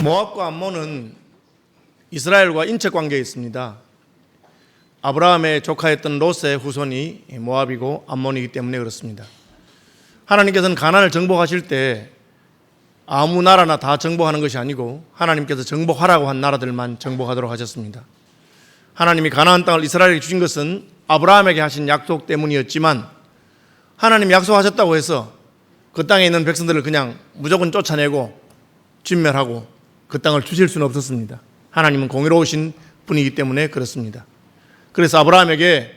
모압과 암몬은 이스라엘과 인척 관계에 있습니다. 아브라함의 조카였던 롯의 후손이 모압이고 암몬이기 때문에 그렇습니다. 하나님께서는 가나안을 정복하실 때 아무 나라나 다 정복하는 것이 아니고 하나님께서 정복하라고 한 나라들만 정복하도록 하셨습니다. 하나님이 가나안 땅을 이스라엘에게 주신 것은 아브라함에게 하신 약속 때문이었지만 하나님이 약속하셨다고 해서 그 땅에 있는 백성들을 그냥 무조건 쫓아내고 진멸하고 그 땅을 주실 수는 없었습니다. 하나님은 공의로우신 분이기 때문에 그렇습니다. 그래서 아브라함에게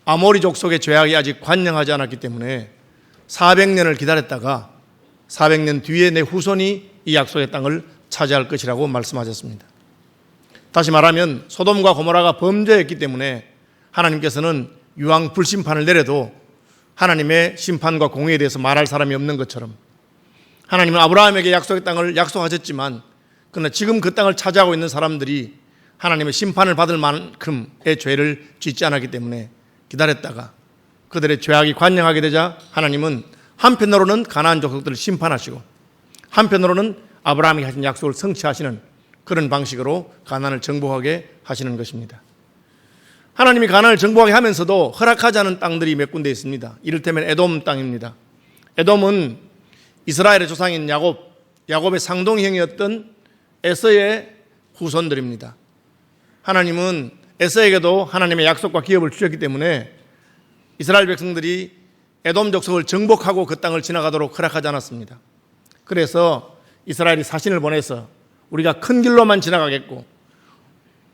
아모리 족속의 죄악이 아직 관영하지 않았기 때문에 400년을 기다렸다가 400년 뒤에 내 후손이 이 약속의 땅을 차지할 것이라고 말씀하셨습니다. 다시 말하면 소돔과 고모라가 범죄했기 때문에 하나님께서는 유황 불심판을 내려도 하나님의 심판과 공의에 대해서 말할 사람이 없는 것처럼 하나님은 아브라함에게 약속의 땅을 약속하셨지만 그러나 지금 그 땅을 차지하고 있는 사람들이 하나님의 심판을 받을 만큼의 죄를 짓지 않았기 때문에 기다렸다가 그들의 죄악이 관영하게 되자 하나님은 한편으로는 가나안 족속들을 심판하시고 한편으로는 아브라함이 하신 약속을 성취하시는 그런 방식으로 가나안을 정복하게 하시는 것입니다. 하나님이 가나안을 정복하게 하면서도 허락하지 않은 땅들이 몇 군데 있습니다. 이를테면 에돔 땅입니다. 에돔은 이스라엘의 조상인 야곱의 상동형이었던 에서의 후손들입니다. 하나님은 에서에게도 하나님의 약속과 기업을 주셨기 때문에 이스라엘 백성들이 에돔 족속을 정복하고 그 땅을 지나가도록 허락하지 않았습니다. 그래서 이스라엘이 사신을 보내서 우리가 큰 길로만 지나가겠고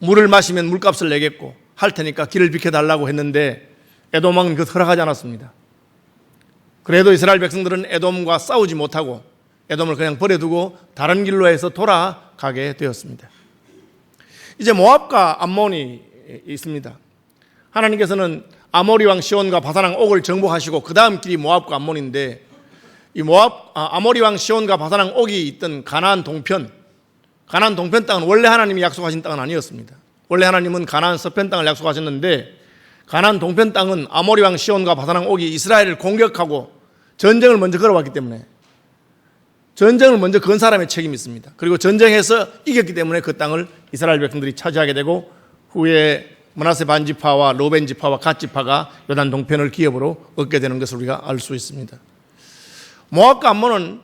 물을 마시면 물값을 내겠고 할 테니까 길을 비켜달라고 했는데 에돔 왕은 그것 허락하지 않았습니다. 그래도 이스라엘 백성들은 에돔과 싸우지 못하고 에돔을 그냥 버려두고 다른 길로 해서 돌아가게 되었습니다. 이제 모압과 암몬이 있습니다. 하나님께서는 아모리 왕 시온과 바산 왕 옥을 정복하시고 그 다음 길이 모압과 암몬인데 이 아모리 왕 시온과 바산 왕 옥이 있던 가나안 동편 땅은 원래 하나님이 약속하신 땅은 아니었습니다. 원래 하나님은 가나안 서편 땅을 약속하셨는데 가나안 동편 땅은 아모리 왕 시온과 바산 왕 옥이 이스라엘을 공격하고 전쟁을 먼저 걸어왔기 때문에 전쟁을 먼저 건 사람의 책임이 있습니다. 그리고 전쟁에서 이겼기 때문에 그 땅을 이스라엘 백성들이 차지하게 되고 후에 므낫세 반지파와 로벤 지파와 갓 지파가 요단 동편을 기업으로 얻게 되는 것을 우리가 알 수 있습니다. 모압과 암몬은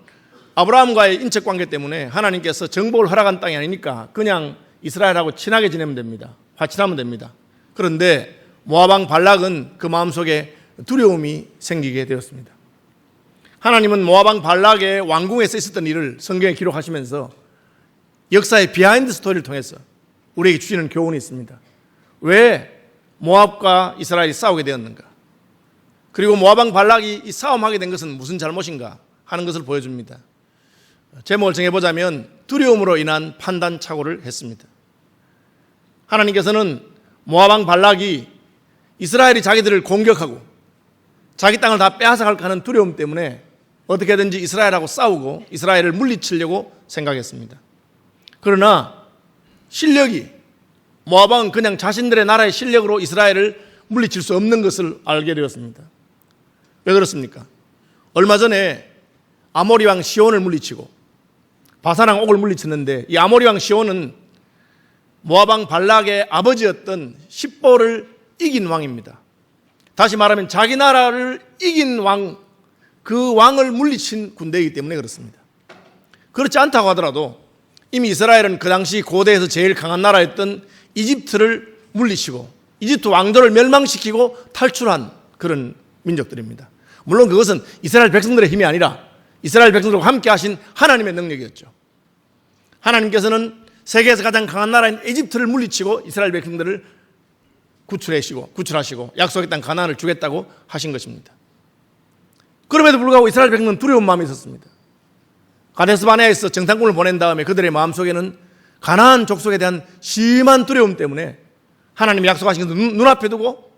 아브라함과의 인척 관계 때문에 하나님께서 정복을 허락한 땅이 아니니까 그냥 이스라엘하고 친하게 지내면 됩니다. 화친하면 됩니다. 그런데 모압 왕 발락은 그 마음속에 두려움이 생기게 되었습니다. 하나님은 모압 왕 발락의 왕궁에서 있었던 일을 성경에 기록하시면서 역사의 비하인드 스토리를 통해서 우리에게 주시는 교훈이 있습니다. 왜 모압과 이스라엘이 싸우게 되었는가? 그리고 모압 왕 발락이 이 싸움하게 된 것은 무슨 잘못인가 하는 것을 보여줍니다. 제목을 정해보자면 두려움으로 인한 판단 착오를 했습니다. 하나님께서는 모압 왕 발락이 이스라엘이 자기들을 공격하고 자기 땅을 다 빼앗아갈까 하는 두려움 때문에 어떻게든지 이스라엘하고 싸우고 이스라엘을 물리치려고 생각했습니다. 그러나 실력이 모압 왕은 그냥 자신들의 나라의 실력으로 이스라엘을 물리칠 수 없는 것을 알게 되었습니다. 왜 그렇습니까? 얼마 전에 아모리 왕 시온을 물리치고 바산 왕 옥을 물리쳤는데 이 아모리 왕 시온은 모압 왕 발락의 아버지였던 십보를 이긴 왕입니다. 다시 말하면 자기 나라를 이긴 왕, 그 왕을 물리친 군대이기 때문에 그렇습니다. 그렇지 않다고 하더라도 이미 이스라엘은 그 당시 고대에서 제일 강한 나라였던 이집트를 물리치고 이집트 왕조를 멸망시키고 탈출한 그런 민족들입니다. 물론 그것은 이스라엘 백성들의 힘이 아니라 이스라엘 백성들과 함께 하신 하나님의 능력이었죠. 하나님께서는 세계에서 가장 강한 나라인 이집트를 물리치고 이스라엘 백성들을 구출하시고 약속의 땅 가나안을 주겠다고 하신 것입니다. 그럼에도 불구하고 이스라엘 백성은 두려운 마음이 있었습니다. 가데스 바네아에서 정탐꾼을 보낸 다음에 그들의 마음속에는 가나안 족속에 대한 심한 두려움 때문에 하나님이 약속하신 것을 눈앞에 두고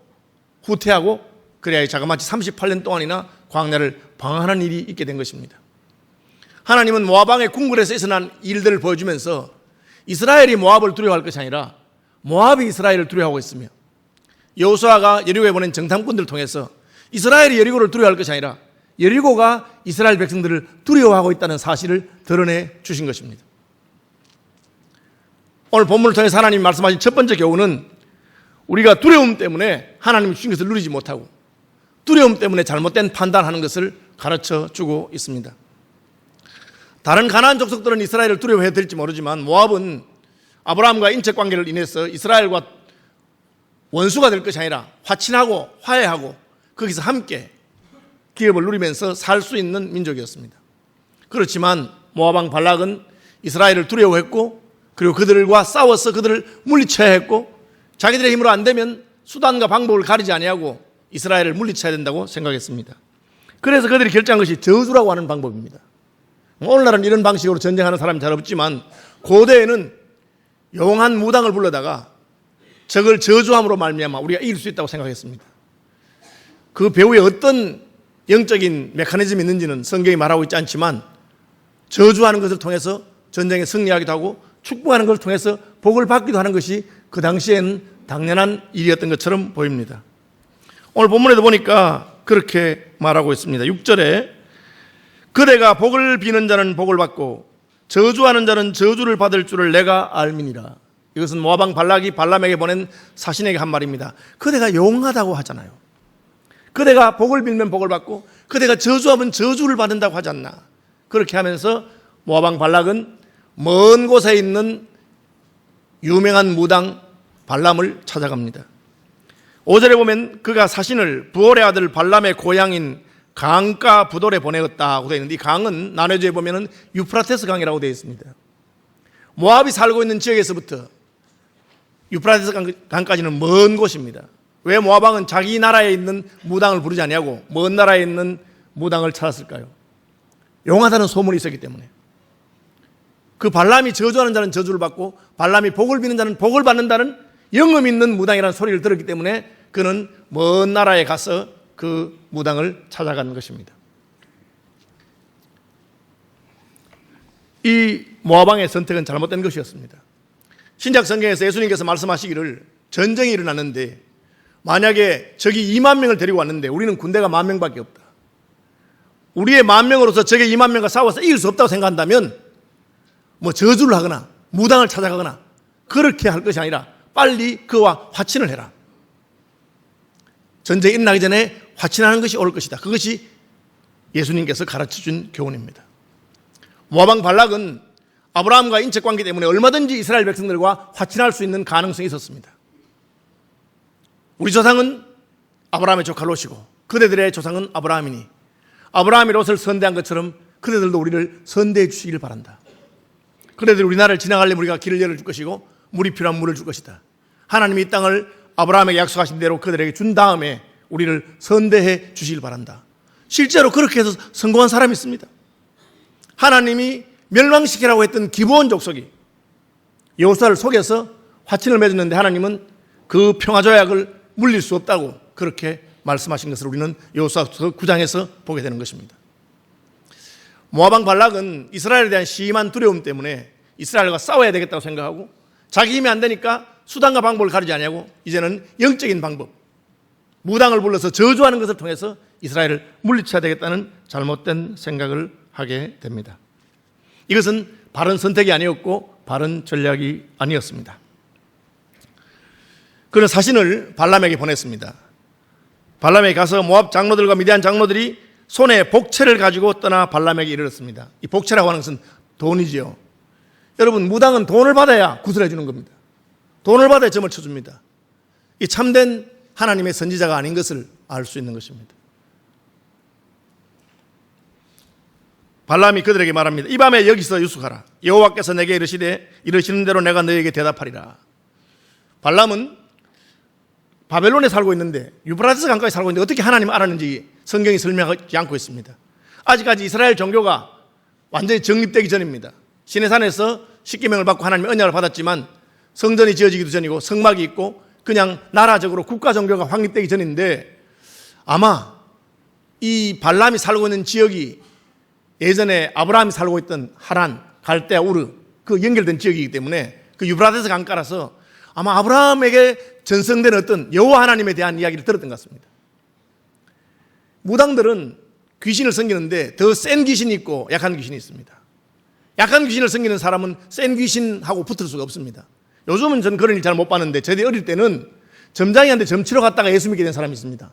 후퇴하고 그래야 자그마치 38년 동안이나 광야를 방황하는 일이 있게 된 것입니다. 하나님은 모압 왕의 궁궐에서 일어난 일들을 보여주면서 이스라엘이 모압을 두려워할 것이 아니라 모압이 이스라엘을 두려워하고 있으며 여호수아가 여리고에 보낸 정탐꾼들을 통해서 이스라엘이 여리고를 두려워할 것이 아니라 여리고가 이스라엘 백성들을 두려워하고 있다는 사실을 드러내 주신 것입니다. 오늘 본문을 통해서 하나님이 말씀하신 첫 번째 교훈은 우리가 두려움 때문에 하나님이 주신 것을 누리지 못하고 두려움 때문에 잘못된 판단하는 것을 가르쳐 주고 있습니다. 다른 가나안 족속들은 이스라엘을 두려워해야 될지 모르지만 모압은 아브라함과 인척 관계를 인해서 이스라엘과 원수가 될 것이 아니라 화친하고 화해하고 거기서 함께 기업을 누리면서 살 수 있는 민족이었습니다. 그렇지만 모압 왕 발락은 이스라엘을 두려워했고 그리고 그들과 싸워서 그들을 물리쳐야 했고 자기들의 힘으로 안 되면 수단과 방법을 가리지 아니하고 이스라엘을 물리쳐야 된다고 생각했습니다. 그래서 그들이 결정한 것이 저주라고 하는 방법입니다. 오늘날은 이런 방식으로 전쟁하는 사람이 잘 없지만 고대에는 용한 무당을 불러다가 적을 저주함으로 말미암아 우리가 이길 수 있다고 생각했습니다. 그 배후에 어떤 영적인 메커니즘이 있는지는 성경이 말하고 있지 않지만 저주하는 것을 통해서 전쟁에 승리하기도 하고 축복하는 것을 통해서 복을 받기도 하는 것이 그 당시에는 당연한 일이었던 것처럼 보입니다. 오늘 본문에도 보니까 그렇게 말하고 있습니다. 6절에 그대가 복을 비는 자는 복을 받고 저주하는 자는 저주를 받을 줄을 내가 알미니라. 이것은 모압 왕 발락이 발람에게 보낸 사신에게 한 말입니다. 그대가 용하다고 하잖아요. 그대가 복을 빌면 복을 받고 그대가 저주하면 저주를 받는다고 하지 않나. 그렇게 하면서 모압 왕 발락은 먼 곳에 있는 유명한 무당 발람을 찾아갑니다. 5절에 보면 그가 사신을 부올의 아들 발람의 고향인 강가 부돌에 보내었다고 되어 있는데 이 강은 나눠져 보면 유프라테스 강이라고 되어 있습니다. 모압이 살고 있는 지역에서부터 유프라테스 강까지는 먼 곳입니다. 왜 모압 왕은 자기 나라에 있는 무당을 부르지 않냐고 먼 나라에 있는 무당을 찾았을까요? 용하다는 소문이 있었기 때문에. 그 발람이 저주하는 자는 저주를 받고 발람이 복을 비는 자는 복을 받는다는 영음 있는 무당이라는 소리를 들었기 때문에 그는 먼 나라에 가서 그 무당을 찾아가는 것입니다. 이 모압 왕의 선택은 잘못된 것이었습니다. 신약 성경에서 예수님께서 말씀하시기를 전쟁이 일어났는데 만약에 적이 2만 명을 데리고 왔는데 우리는 군대가 10,000명밖에 없다. 우리의 10,000명으로서 적의 2만 명과 싸워서 이길 수 없다고 생각한다면 뭐 저주를 하거나 무당을 찾아가거나 그렇게 할 것이 아니라 빨리 그와 화친을 해라. 전쟁이 일어나기 전에 화친하는 것이 옳을 것이다. 그것이 예수님께서 가르쳐준 교훈입니다. 모압 왕 발락은 아브라함과 인척 관계 때문에 얼마든지 이스라엘 백성들과 화친할 수 있는 가능성이 있었습니다. 우리 조상은 아브라함의 조카 롯이고 그대들의 조상은 아브라함이니 아브라함이 롯을 선대한 것처럼 그대들도 우리를 선대해 주시길 바란다. 그대들이 우리나라를 지나가려면 우리가 길을 열어줄 것이고 물이 필요한 물을 줄 것이다. 하나님이 이 땅을 아브라함에게 약속하신 대로 그들에게 준 다음에 우리를 선대해 주시길 바란다. 실제로 그렇게 해서 성공한 사람이 있습니다. 하나님이 멸망시키라고 했던 기브온 족속이 여호수아를 속여서 화친을 맺었는데 하나님은 그 평화조약을 물릴 수 없다고 그렇게 말씀하신 것을 우리는 여호수아서 9장에서 보게 되는 것입니다. 모압 왕 발락은 이스라엘에 대한 심한 두려움 때문에 이스라엘과 싸워야 되겠다고 생각하고 자기 힘이 안 되니까 수단과 방법을 가리지 않냐고 이제는 영적인 방법 무당을 불러서 저주하는 것을 통해서 이스라엘을 물리쳐야 되겠다는 잘못된 생각을 하게 됩니다. 이것은 바른 선택이 아니었고 바른 전략이 아니었습니다. 그는 사신을 발람에게 보냈습니다. 발람에게 가서 모압 장로들과 미디안 장로들이 손에 복채를 가지고 떠나 발람에게 이르렀습니다. 이 복채라고 하는 것은 돈이지요. 여러분 무당은 돈을 받아야 구슬해 주는 겁니다. 돈을 받아야 점을 쳐줍니다. 이 참된 하나님의 선지자가 아닌 것을 알 수 있는 것입니다. 발람이 그들에게 말합니다. 이 밤에 여기서 유숙하라. 여호와께서 내게 이르시는 대로 내가 너에게 대답하리라. 발람은 바벨론에 살고 있는데 유브라데스 강가에 살고 있는데 어떻게 하나님을 알았는지 성경이 설명하지 않고 있습니다. 아직까지 이스라엘 종교가 완전히 정립되기 전입니다. 시내산에서 십계명을 받고 하나님의 언약을 받았지만 성전이 지어지기도 전이고 성막이 있고 그냥 나라적으로 국가 종교가 확립되기 전인데 아마 이 발람이 살고 있는 지역이 예전에 아브라함이 살고 있던 하란, 갈대아, 우르 그 연결된 지역이기 때문에 그 유브라데스 강가라서 아마 아브라함에게 전성된 어떤 여호와 하나님에 대한 이야기를 들었던 것 같습니다. 무당들은 귀신을 섬기는데 더 센 귀신이 있고 약한 귀신이 있습니다. 약한 귀신을 섬기는 사람은 센 귀신하고 붙을 수가 없습니다. 요즘은 전 그런 일 잘 못 봤는데 저희 어릴 때는 점장이한테 점 치러 갔다가 예수 믿게 된 사람이 있습니다.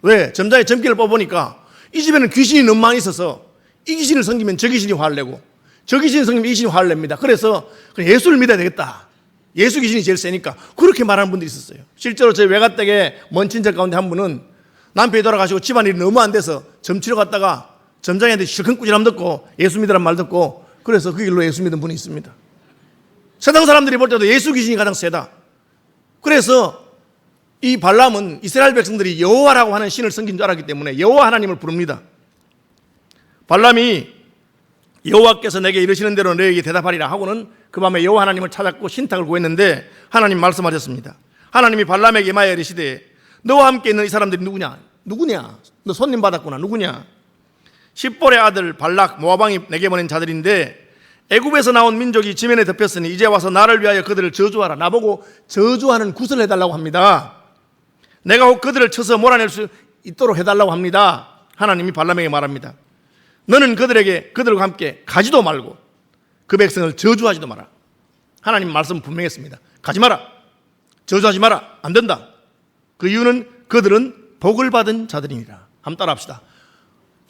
왜? 점장이 점괘를 뽑으니까 이 집에는 귀신이 너무 많이 있어서 이 귀신을 섬기면 저 귀신이 화를 내고 저 귀신을 섬기면 이 귀신이 화를 냅니다. 그래서 그냥 예수를 믿어야 되겠다. 예수 귀신이 제일 세니까 그렇게 말하는 분들이 있었어요. 실제로 저희 외가댁에 먼 친척 가운데 한 분은 남편이 돌아가시고 집안일이 너무 안 돼서 점 치러 갔다가 점장한테 실컷 꾸지람 듣고 예수 믿으란 말 듣고 그래서 그 길로 예수 믿은 분이 있습니다. 세상 사람들이 볼 때도 예수 귀신이 가장 세다. 그래서 이 발람은 이스라엘 백성들이 여호와라고 하는 신을 섬긴 줄 알았기 때문에 여호와 하나님을 부릅니다. 발람이 여호와께서 내게 이르시는 대로 너에게 대답하리라 하고는 그 밤에 여호와 하나님을 찾았고 신탁을 구했는데 하나님 말씀하셨습니다. 하나님이 발람에게 임하여 이르시되 너와 함께 있는 이 사람들이 누구냐? 너 손님 받았구나. 누구냐? 십볼의 아들 발락 모압왕이 내게 보낸 자들인데 애굽에서 나온 민족이 지면에 덮였으니 이제 와서 나를 위하여 그들을 저주하라. 나보고 저주하는 구슬을 해달라고 합니다. 내가 혹 그들을 쳐서 몰아낼 수 있도록 해달라고 합니다. 하나님이 발람에게 말합니다. 너는 그들과 함께 가지도 말고 그 백성을 저주하지도 마라. 하나님 말씀 분명했습니다. 가지 마라. 저주하지 마라. 안 된다. 그 이유는 그들은 복을 받은 자들이니라. 한번 따라합시다.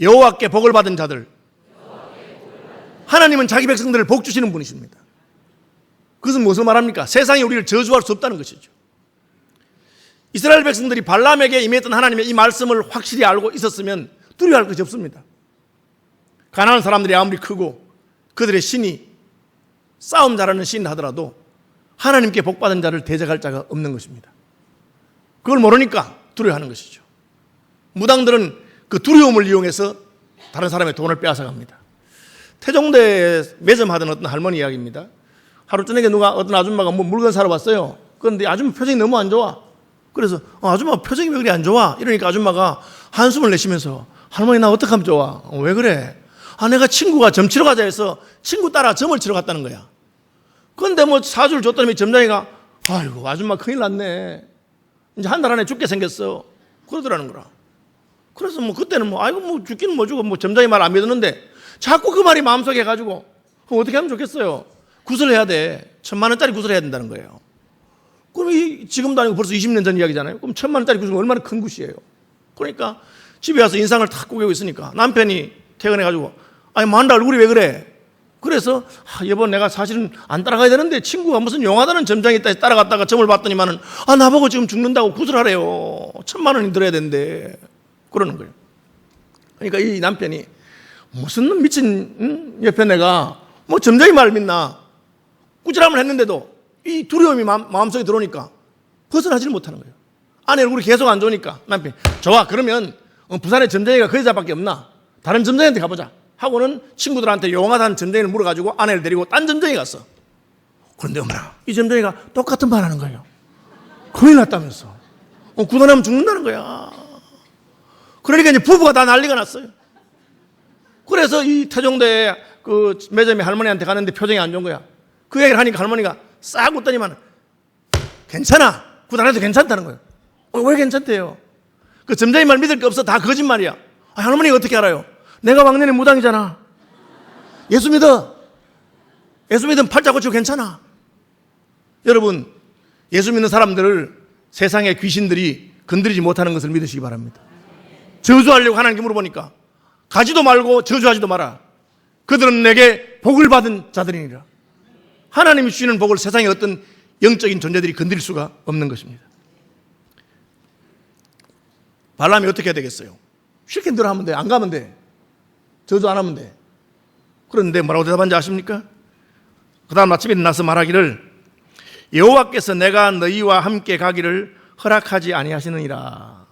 여호와께 복을 받은 자들. 하나님은 자기 백성들을 복 주시는 분이십니다. 그것은 무엇을 말합니까? 세상이 우리를 저주할 수 없다는 것이죠. 이스라엘 백성들이 발람에게 임했던 하나님의 이 말씀을 확실히 알고 있었으면 두려워할 것이 없습니다. 가나안 사람들이 아무리 크고 그들의 신이 싸움 잘하는 신 하더라도 하나님께 복받은 자를 대적할 자가 없는 것입니다. 그걸 모르니까 두려워하는 것이죠. 무당들은 그 두려움을 이용해서 다른 사람의 돈을 빼앗아갑니다. 태종대에 매점하던 어떤 할머니 이야기입니다. 하루 저녁에 어떤 아줌마가 물건 사러 왔어요. 그런데 아줌마 표정이 너무 안 좋아. 그래서 아줌마 표정이 왜 그리 안 좋아? 이러니까 아줌마가 한숨을 내쉬면서 할머니 나 어떡하면 좋아? 왜 그래? 내가 친구가 점 치러 가자 해서 친구 따라 점을 치러 갔다는 거야. 그런데 사주를 줬더니 점장이가 아이고 아줌마 큰일 났네. 이제 한 달 안에 죽게 생겼어. 그러더라는 거라. 그래서 그때는 아이고 죽기는 죽어. 점장이 말 안 믿었는데 자꾸 그 말이 마음속에 해가지고 어떻게 하면 좋겠어요? 구슬해야 돼. 1,000만 원짜리 구슬해야 된다는 거예요. 그럼 지금도 아니고 벌써 20년 전 이야기잖아요. 그럼 1,000만 원짜리 구슬은 얼마나 큰 굿이에요. 그러니까 집에 와서 인상을 탁 꾸기고 있으니까 남편이 퇴근해가지고 만다 얼굴이 왜 그래? 그래서 여보 내가 사실은 안 따라가야 되는데 친구가 무슨 용하다는 점장이 있다 따라갔다가 점을 봤더니만은 나보고 지금 죽는다고 구슬하래요. 1,000만 원이 들어야 된대. 그러는 거예요. 그러니까 이 남편이 무슨 미친 옆에 내가 점장이 말을 믿나 꾸지람을 했는데도 이 두려움이 마음속에 들어오니까 벗어나지를 못하는 거예요. 아내 얼굴이 계속 안 좋으니까 남편이 좋아 그러면 부산에 점장이가 그 여자밖에 없나 다른 점장한테 가보자 하고는 친구들한테 용하다는 점장이를 물어가지고 아내를 데리고 딴 점장이 갔어. 그런데 어머나 이 점장이가 똑같은 말 하는 거예요. 큰일 났다면서 구단하면 죽는다는 거야. 그러니까 이제 부부가 다 난리가 났어요. 그래서 이 태종대 그 매점의 할머니한테 가는데 표정이 안 좋은 거야. 그 얘기를 하니까 할머니가 싹 웃더니만 괜찮아. 구단해도 괜찮다는 거예요. 왜 괜찮대요? 그 점장이 말 믿을 게 없어. 다 거짓말이야. 할머니가 어떻게 알아요? 내가 왕년에 무당이잖아. 예수 믿어. 예수 믿으면 팔자 고치고 괜찮아. 여러분 예수 믿는 사람들을 세상의 귀신들이 건드리지 못하는 것을 믿으시기 바랍니다. 저주하려고 하나님께 물어보니까 가지도 말고 저주하지도 마라. 그들은 내게 복을 받은 자들이니라. 하나님이 주시는 복을 세상의 어떤 영적인 존재들이 건드릴 수가 없는 것입니다. 발람이 어떻게 해야 되겠어요? 실컷 들어 하면 돼. 안 가면 돼. 저주 안 하면 돼. 그런데 뭐라고 대답한지 아십니까? 그 다음 아침에 일어나서 말하기를 여호와께서 내가 너희와 함께 가기를 허락하지 아니하시느니라.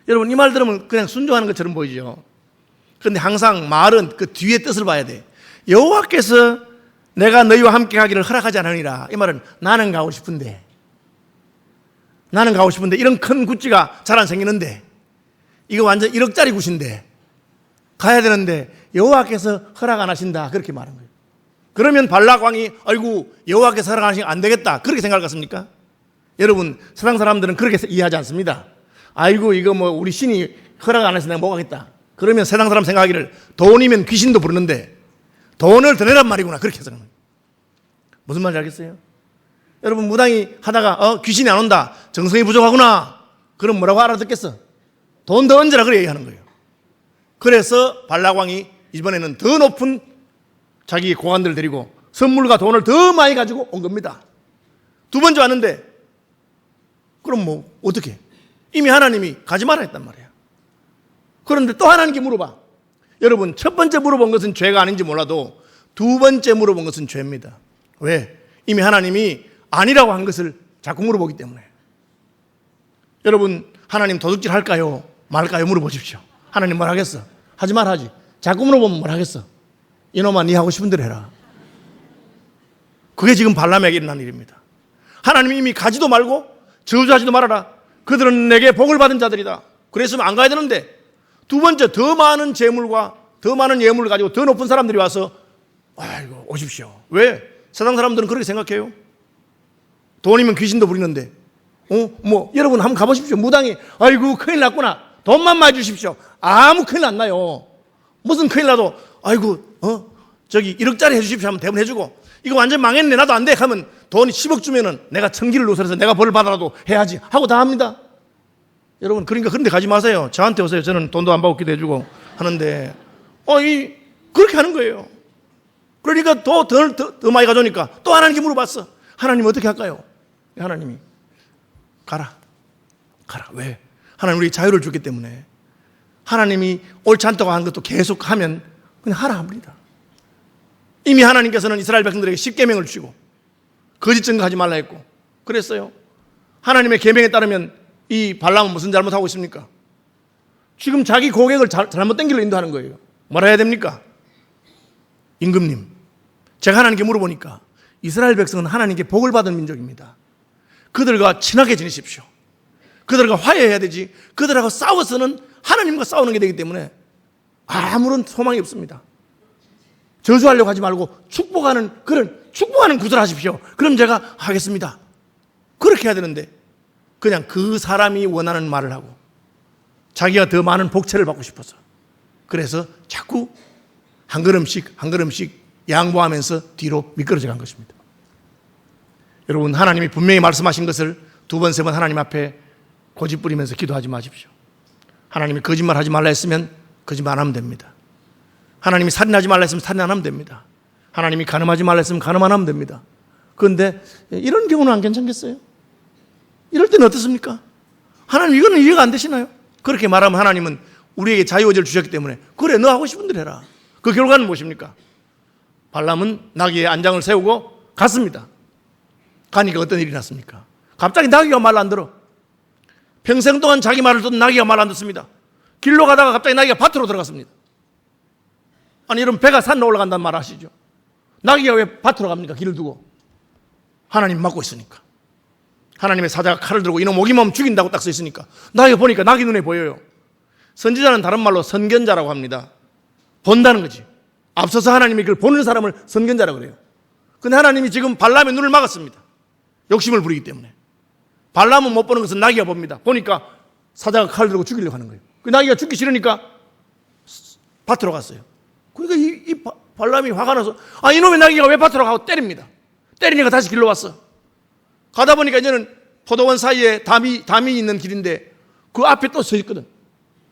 여러분 이 말 들으면 그냥 순종하는 것처럼 보이죠. 그런데 항상 말은 그 뒤에 뜻을 봐야 돼. 여호와께서 내가 너희와 함께 가기를 허락하지 않으니라. 이 말은 나는 가고 싶은데 이런 큰 굿즈가 잘 안 생기는데 이거 완전 1억짜리 굿인데 가야 되는데 여호와께서 허락 안 하신다. 그렇게 말한 거예요. 그러면 발락 왕이 아이고 여호와께서 허락 안 하시면 안 되겠다. 그렇게 생각하십니까? 여러분 세상 사람들은 그렇게 이해하지 않습니다. 아이고 이거 우리 신이 허락 안 하신다고 못 가겠다. 그러면 세상 사람 생각하기를 돈이면 귀신도 부르는데 돈을 더 내란 말이구나. 그렇게 생각합니다. 무슨 말인지 알겠어요? 여러분 무당이 하다가 귀신이 안 온다, 정성이 부족하구나, 그럼 뭐라고 알아듣겠어? 돈 더 얹으라 그래 얘기하는 거예요. 그래서 발락왕이 이번에는 더 높은 자기 고관들을 데리고 선물과 돈을 더 많이 가지고 온 겁니다. 두 번째 왔는데 그럼 뭐 어떻게? 이미 하나님이 가지 마라 했단 말이야. 그런데 또 하나님께 물어봐. 여러분 첫 번째 물어본 것은 죄가 아닌지 몰라도 두 번째 물어본 것은 죄입니다. 왜? 이미 하나님이 아니라고 한 것을 자꾸 물어보기 때문에. 여러분 하나님 도둑질 할까요? 말까요? 물어보십시오. 하나님 뭘 하겠어? 하지 말 하지. 자꾸 물어보면 뭘 하겠어? 이놈아 네 하고 싶은 대로 해라. 그게 지금 발람에게 일어난 일입니다. 하나님이 이미 가지도 말고 저주하지도 말아라. 그들은 내게 복을 받은 자들이다. 그랬으면 안 가야 되는데 두 번째 더 많은 재물과 더 많은 예물을 가지고 더 높은 사람들이 와서 아이고 오십시오. 왜? 세상 사람들은 그렇게 생각해요. 돈이면 귀신도 부리는데 여러분 한번 가보십시오. 무당이 아이고 큰일 났구나. 돈만 많이 주십시오. 아무 큰일 안 나요. 무슨 큰일 나도 아이고 저기 1억짜리 해주십시오 하면 대부분 해주고 이거 완전 망했네 나도 안 돼 하면 돈이 10억 주면은 내가 천기를 누설해서 내가 벌을 받아라도 해야지 하고 다 합니다. 여러분 그러니까 그런 데 가지 마세요. 저한테 오세요. 저는 돈도 안 받고 기도해 주고 하는데 그렇게 하는 거예요. 그러니까 더 많이 가져오니까 또 하나님께 물어봤어. 하나님 어떻게 할까요? 하나님이 가라. 왜? 하나님 우리 자유를 줬기 때문에. 하나님이 옳지 않다고 한 것도 계속 하면 그냥 하라 합니다. 이미 하나님께서는 이스라엘 백성들에게 10계명을 주시고 거짓 증거하지 말라 했고 그랬어요. 하나님의 계명에 따르면 이 발람은 무슨 잘못하고 있습니까? 지금 자기 고객을 잘못된 길로 인도하는 거예요. 뭐라 해야 됩니까? 임금님, 제가 하나님께 물어보니까 이스라엘 백성은 하나님께 복을 받은 민족입니다. 그들과 친하게 지내십시오. 그들과 화해해야 되지 그들하고 싸워서는 하나님과 싸우는 게 되기 때문에 아무런 소망이 없습니다. 저주하려고 하지 말고 축복하는 구슬 하십시오. 그럼 제가 하겠습니다. 그렇게 해야 되는데 그냥 그 사람이 원하는 말을 하고 자기가 더 많은 복채를 받고 싶어서 그래서 자꾸 한 걸음씩 양보하면서 뒤로 미끄러져 간 것입니다. 여러분 하나님이 분명히 말씀하신 것을 두 번, 세 번 하나님 앞에 고집 부리면서 기도하지 마십시오. 하나님이 거짓말 하지 말라 했으면 거짓말 안 하면 됩니다. 하나님이 살인하지 말라 했으면 살인 안 하면 됩니다. 하나님이 간음하지 말라 했으면 간음 안 하면 됩니다. 그런데 이런 경우는 안 괜찮겠어요? 이럴 때는 어떻습니까? 하나님 이거는 이해가 안 되시나요? 그렇게 말하면 하나님은 우리에게 자유의지를 주셨기 때문에 그래 너 하고 싶은 대로 해라. 그 결과는 무엇입니까? 발람은 나귀에 안장을 세우고 갔습니다. 가니까 어떤 일이 났습니까? 갑자기 나귀가 말 안 들어. 평생 동안 자기 말을 듣던 나귀가 말 안 듣습니다. 길로 가다가 갑자기 나귀가 밭으로 들어갔습니다. 아니 여러분 배가 산으로 올라간다는 말 아시죠? 나귀가 왜 밭으로 갑니까? 길을 두고. 하나님 막고 있으니까. 하나님의 사자가 칼을 들고 이놈 오기만 죽인다고 딱 써 있으니까 나귀가 보니까 나귀 눈에 보여요. 선지자는 다른 말로 선견자라고 합니다. 본다는 거지. 앞서서 하나님이 그걸 보는 사람을 선견자라고 그래요. 근데 하나님이 지금 발람의 눈을 막았습니다. 욕심을 부리기 때문에. 발람은 못 보는 것은 나귀가 봅니다. 보니까 사자가 칼을 들고 죽이려고 하는 거예요. 그 나귀가 죽기 싫으니까 밭으로 갔어요. 그러니까 이 발람이 화가 나서 이놈의 나귀가 왜 밭으로 가고 때립니다. 때리니까 다시 길로 왔어. 가다 보니까 이제는 포도원 사이에 담이 있는 길인데 그 앞에 또 서 있거든.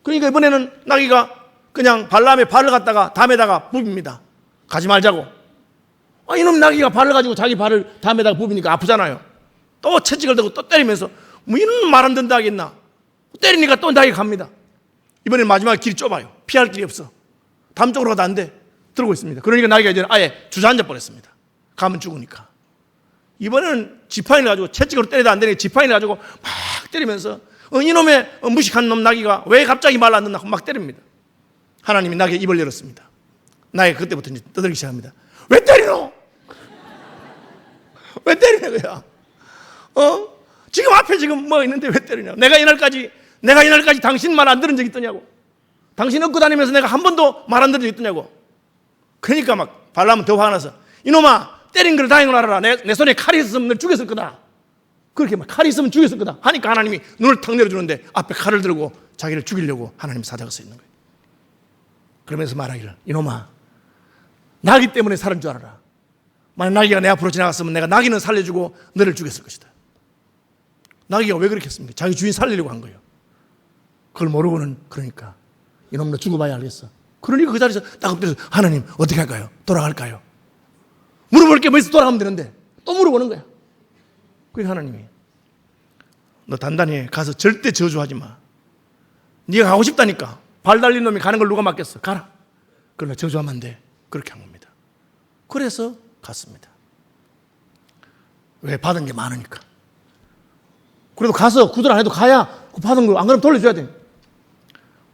그러니까 이번에는 나귀가 그냥 발람의 발을 갖다가 담에다가 부빕니다. 가지 말자고. 이놈 나귀가 발을 가지고 자기 발을 담에다가 부비니까 아프잖아요. 또 채찍을 들고 또 때리면서 뭐 이런 말 안 된다 하겠나. 때리니까 또 나귀가 갑니다. 이번엔 마지막에 길이 좁아요. 피할 길이 없어. 담 쪽으로 가도 안 돼. 들고 있습니다. 그러니까 나귀가 이제 아예 주저앉아 버렸습니다. 가면 죽으니까. 이번에는 지팡이를 가지고 채찍으로 때려도 안 되니까 지팡이를 가지고 막 때리면서 이놈의 무식한 놈 나귀가 왜 갑자기 말 안 듣나 막 때립니다. 하나님이 나귀의 입을 열었습니다. 나귀가 그때부터 이제 떠들기 시작합니다. 왜 때리노? 왜 때리냐 그야? 지금 앞에 지금 뭐 있는데 왜 때리냐? 내가 이날까지 당신 말 안 들은 적 있더냐고. 당신 얻고 다니면서 내가 한 번도 말 안 들은 적 있더냐고. 그러니까 막 발람은 더 화가 나서 이놈아 때린 걸 다행으로 알아라. 내 손에 칼이 있으면 널 죽였을 거다. 그렇게 막 칼이 있으면 죽였을 거다 하니까 하나님이 눈을 탁 내려주는데 앞에 칼을 들고 자기를 죽이려고 하나님 사자가 서 있는 거예요. 그러면서 말하기를 이놈아 나귀 때문에 살은 줄 알아라. 만약 나귀가 내 앞으로 지나갔으면 내가 나귀는 살려주고 너를 죽였을 것이다. 나귀가 왜 그렇게 했습니까? 자기 주인 살리려고 한 거예요. 그걸 모르고는 그러니까 이놈 너 죽어봐야 알겠어. 그러니까 그 자리에서 딱 엎드려서 하나님 어떻게 할까요? 돌아갈까요? 물어볼 게 뭐 있어? 돌아가면 되는데 또 물어보는 거야. 그러니까 하나님이 너 단단히 해. 가서 절대 저주하지 마. 네가 가고 싶다니까. 발 달린 놈이 가는 걸 누가 막겠어? 가라. 그러나 저주하면 안 돼. 그렇게 한 겁니다. 그래서 갔습니다. 왜? 받은 게 많으니까. 그래도 가서 구들 안 해도 가야 그 받은 거 안 그러면 돌려줘야 돼.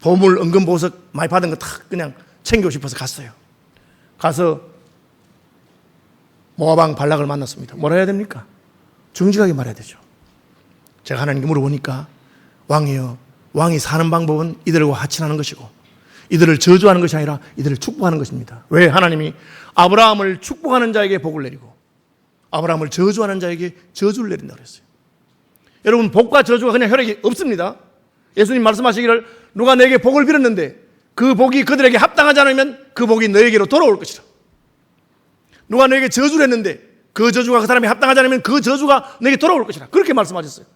보물, 은금, 보석 많이 받은 거 다 그냥 챙기고 싶어서 갔어요. 가서 모압 왕 발락을 만났습니다. 뭐라 해야 됩니까? 정직하게 말해야 되죠. 제가 하나님께 물어보니까 왕이여, 왕이 사는 방법은 이들과 하친하는 것이고 이들을 저주하는 것이 아니라 이들을 축복하는 것입니다. 왜? 하나님이 아브라함을 축복하는 자에게 복을 내리고 아브라함을 저주하는 자에게 저주를 내린다고 그랬어요. 여러분, 복과 저주가 그냥 혈액이 없습니다. 예수님 말씀하시기를 누가 내게 복을 빌었는데 그 복이 그들에게 합당하지 않으면 그 복이 너에게로 돌아올 것이라. 누가 너에게 저주를 했는데 그 저주가 그 사람이 합당하지 않으면 그 저주가 너에게 돌아올 것이라. 그렇게 말씀하셨어요.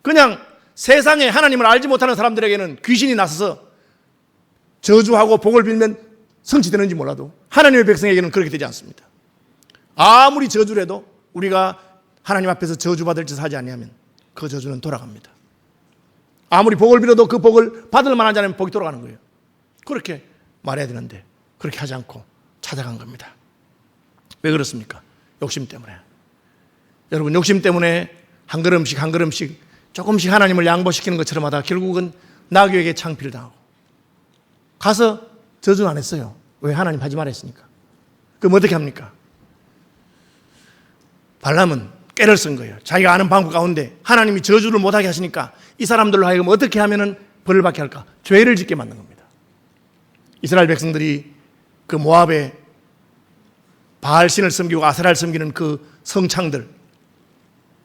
그냥 세상에 하나님을 알지 못하는 사람들에게는 귀신이 나서서 저주하고 복을 빌면 성취되는지 몰라도 하나님의 백성에게는 그렇게 되지 않습니다. 아무리 저주를 해도 우리가 하나님 앞에서 저주받을 짓을 하지 아니하면 그 저주는 돌아갑니다. 아무리 복을 빌어도 그 복을 받을 만하지 않으면 복이 돌아가는 거예요. 그렇게 말해야 되는데 그렇게 하지 않고 찾아간 겁니다. 왜 그렇습니까? 욕심 때문에. 여러분, 욕심 때문에 한 걸음씩 한 걸음씩 조금씩 하나님을 양보시키는 것처럼 하다가 결국은 나귀에게 창피를 당하고 가서 저주는 안 했어요. 왜? 하나님 하지 말라 했으니까. 그럼 어떻게 합니까? 발람은 꾀를 쓴 거예요. 자기가 아는 방법 가운데 하나님이 저주를 못하게 하시니까 이 사람들로 하여금 어떻게 하면 벌을 받게 할까? 죄를 짓게 만든 겁니다. 이스라엘 백성들이 그 모압의 바알신을 섬기고 아세라를 섬기는 그 성창들,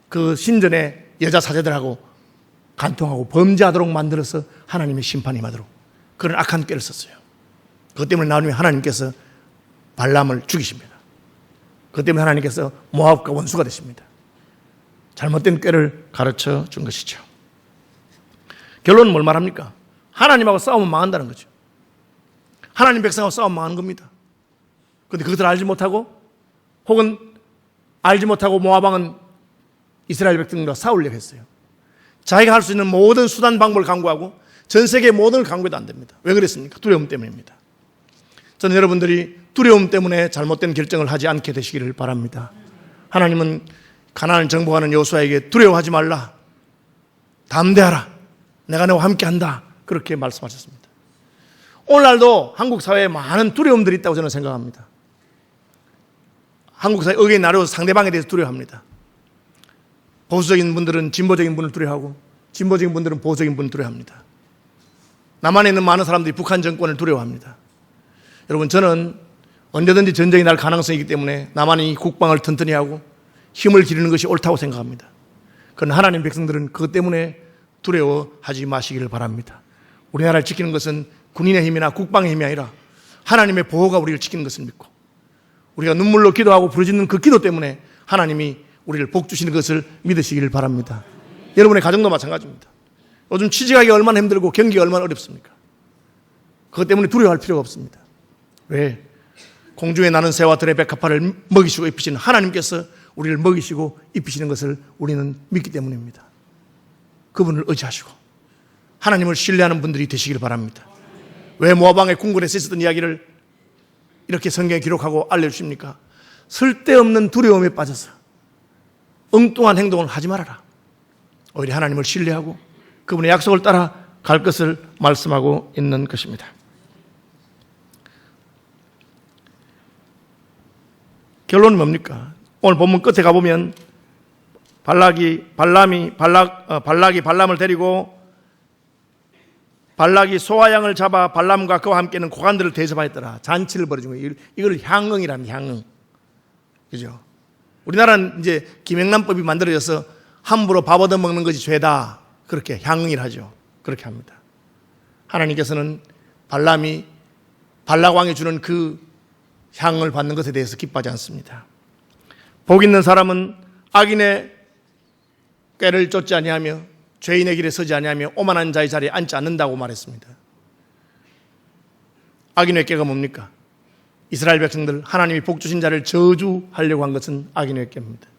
그 신전의 여자 사제들하고 간통하고 범죄하도록 만들어서 하나님의 심판이 임하도록 그런 악한 꾀를 썼어요. 그것 때문에 나중에 하나님께서 발람을 죽이십니다. 그것 때문에 하나님께서 모압과 원수가 되십니다. 잘못된 꾀를 가르쳐 준 것이죠. 결론은 뭘 말합니까? 하나님하고 싸우면 망한다는 거죠. 하나님 백성하고 싸우면 망하는 겁니다. 그런데 그것을 알지 못하고 혹은 알지 못하고 모압 왕은 이스라엘 백성들과 싸우려고 했어요. 자기가 할 수 있는 모든 수단 방법을 강구하고 전 세계 모든 걸 강구해도 안 됩니다. 왜 그랬습니까? 두려움 때문입니다. 저는 여러분들이 두려움 때문에 잘못된 결정을 하지 않게 되시기를 바랍니다. 하나님은 가나안을 정복하는 여호수아에게 두려워하지 말라, 담대하라, 내가 너와 함께한다, 그렇게 말씀하셨습니다. 오늘날도 한국 사회에 많은 두려움들이 있다고 저는 생각합니다. 한국 사회 의견이 나눠서 상대방에 대해서 두려워합니다. 보수적인 분들은 진보적인 분을 두려워하고 진보적인 분들은 보수적인 분을 두려워합니다. 남한에 있는 많은 사람들이 북한 정권을 두려워합니다. 여러분, 저는 언제든지 전쟁이 날 가능성이 있기 때문에 남한이 국방을 튼튼히 하고 힘을 기르는 것이 옳다고 생각합니다. 그러나 하나님 백성들은 그것 때문에 두려워하지 마시기를 바랍니다. 우리나라를 지키는 것은 군인의 힘이나 국방의 힘이 아니라 하나님의 보호가 우리를 지키는 것을 믿고 우리가 눈물로 기도하고 부르짖는 그 기도 때문에 하나님이 우리를 복 주시는 것을 믿으시기를 바랍니다. 여러분의 가정도 마찬가지입니다. 요즘 취직하기 얼마나 힘들고 경기가 얼마나 어렵습니까? 그것 때문에 두려워할 필요가 없습니다. 왜? 공중에 나는 새와 들의 백합화를 먹이시고 입히시는 하나님께서 우리를 먹이시고 입히시는 것을 우리는 믿기 때문입니다. 그분을 의지하시고 하나님을 신뢰하는 분들이 되시길 바랍니다. 왜 모압 왕의 궁궐에서 있었던 이야기를 이렇게 성경에 기록하고 알려주십니까? 쓸데없는 두려움에 빠져서 엉뚱한 행동을 하지 말아라. 오히려 하나님을 신뢰하고 그분의 약속을 따라 갈 것을 말씀하고 있는 것입니다. 결론은 뭡니까? 오늘 본문 끝에 가보면 발락이 발람을 데리고 발락이 소와 양을 잡아 발람과 그와 함께는 고관들을 대접하였더라. 잔치를 벌여준 거예요. 이걸 향응이라는 향응. 그죠? 우리나라는 이제 김영란법이 만들어져서 함부로 밥 얻어 먹는 것이 죄다. 그렇게 향응이라 하죠. 그렇게 합니다. 하나님께서는 발락 왕이 주는 그 향을 받는 것에 대해서 기뻐하지 않습니다. 복 있는 사람은 악인의 꾀를 쫓지 아니하며 죄인의 길에 서지 아니하며 오만한 자의 자리에 앉지 않는다고 말했습니다. 악인의 꾀가 뭡니까? 이스라엘 백성들, 하나님이 복 주신 자를 저주하려고 한 것은 악인의 꾀입니다.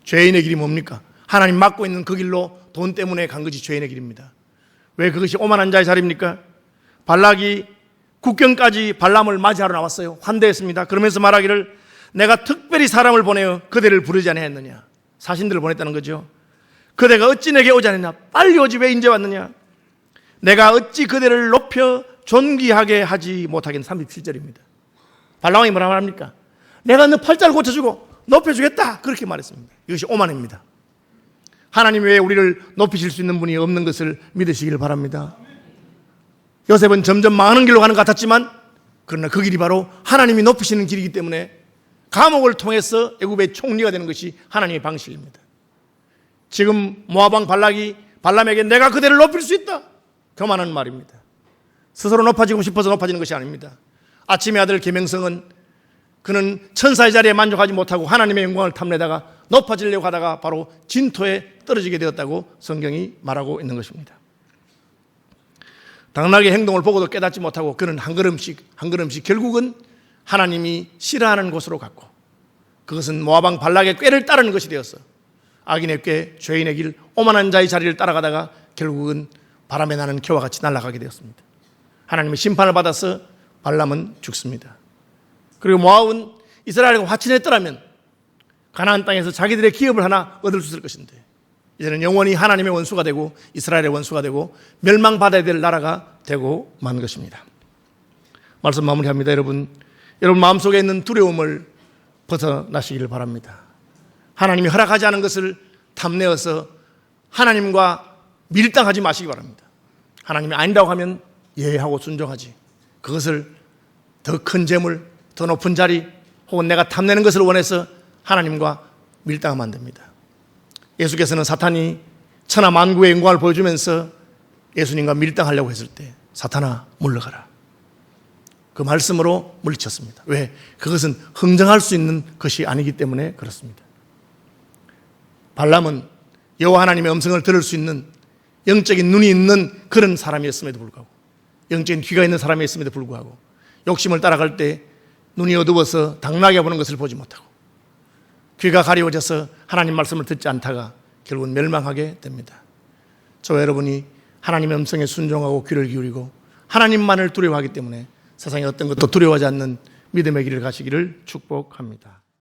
죄인의 길이 뭡니까? 하나님 막고 있는 그 길로 돈 때문에 간 것이 죄인의 길입니다. 왜 그것이 오만한 자의 자리입니까? 발락이 국경까지 발람을 맞이하러 나왔어요. 환대했습니다. 그러면서 말하기를 내가 특별히 사람을 보내어 그대를 부르지 아니하였느냐. 사신들을 보냈다는 거죠. 그대가 어찌 내게 오지 않느냐. 빨리 오지 왜 이제 왔느냐. 내가 어찌 그대를 높여 존귀하게 하지 못하겠는 37절입니다. 발람이 뭐라 말합니까? 내가 너 팔자를 고쳐주고 높여주겠다. 그렇게 말했습니다. 이것이 오만입니다. 하나님 외에 우리를 높이실 수 있는 분이 없는 것을 믿으시길 바랍니다. 요셉은 점점 망하는 길로 가는 것 같았지만 그러나 그 길이 바로 하나님이 높이시는 길이기 때문에 감옥을 통해서 애굽의 총리가 되는 것이 하나님의 방식입니다. 지금 모압 왕 발락이 발람에게 내가 그대를 높일 수 있다. 교만한 말입니다. 스스로 높아지고 싶어서 높아지는 것이 아닙니다. 아침의 아들 계명성은 그는 천사의 자리에 만족하지 못하고 하나님의 영광을 탐내다가 높아지려고 하다가 바로 진토에 떨어지게 되었다고 성경이 말하고 있는 것입니다. 당나귀의 행동을 보고도 깨닫지 못하고 그는 한 걸음씩 결국은 하나님이 싫어하는 곳으로 갔고 그것은 모압 왕 발락의 꾀를 따르는 것이 되었어. 악인의 꾀, 죄인의 길, 오만한 자의 자리를 따라가다가 결국은 바람에 나는 겨와 같이 날아가게 되었습니다. 하나님의 심판을 받아서 발람은 죽습니다. 그리고 모압은 이스라엘과 화친했더라면 가나안 땅에서 자기들의 기업을 하나 얻을 수 있을 것인데 이제는 영원히 하나님의 원수가 되고 이스라엘의 원수가 되고 멸망받아야 될 나라가 되고 만 것입니다. 말씀 마무리합니다. 여러분 마음속에 있는 두려움을 벗어나시기를 바랍니다. 하나님이 허락하지 않은 것을 탐내어서 하나님과 밀당하지 마시기 바랍니다. 하나님이 아니라고 하면 예하고 순종하지 그것을 더 큰 재물, 더 높은 자리 혹은 내가 탐내는 것을 원해서 하나님과 밀당하면 안 됩니다. 예수께서는 사탄이 천하 만국의 영광을 보여주면서 예수님과 밀당하려고 했을 때 사탄아 물러가라. 그 말씀으로 물리쳤습니다. 왜? 그것은 흥정할 수 있는 것이 아니기 때문에 그렇습니다. 발람은 여호와 하나님의 음성을 들을 수 있는 영적인 눈이 있는 그런 사람이었음에도 불구하고 영적인 귀가 있는 사람이었음에도 불구하고 욕심을 따라갈 때 눈이 어두워서 당나귀 보는 것을 보지 못하고 귀가 가려워져서 하나님 말씀을 듣지 않다가 결국은 멸망하게 됩니다. 저와 여러분이 하나님의 음성에 순종하고 귀를 기울이고 하나님만을 두려워하기 때문에 세상의 어떤 것도 두려워하지 않는 믿음의 길을 가시기를 축복합니다.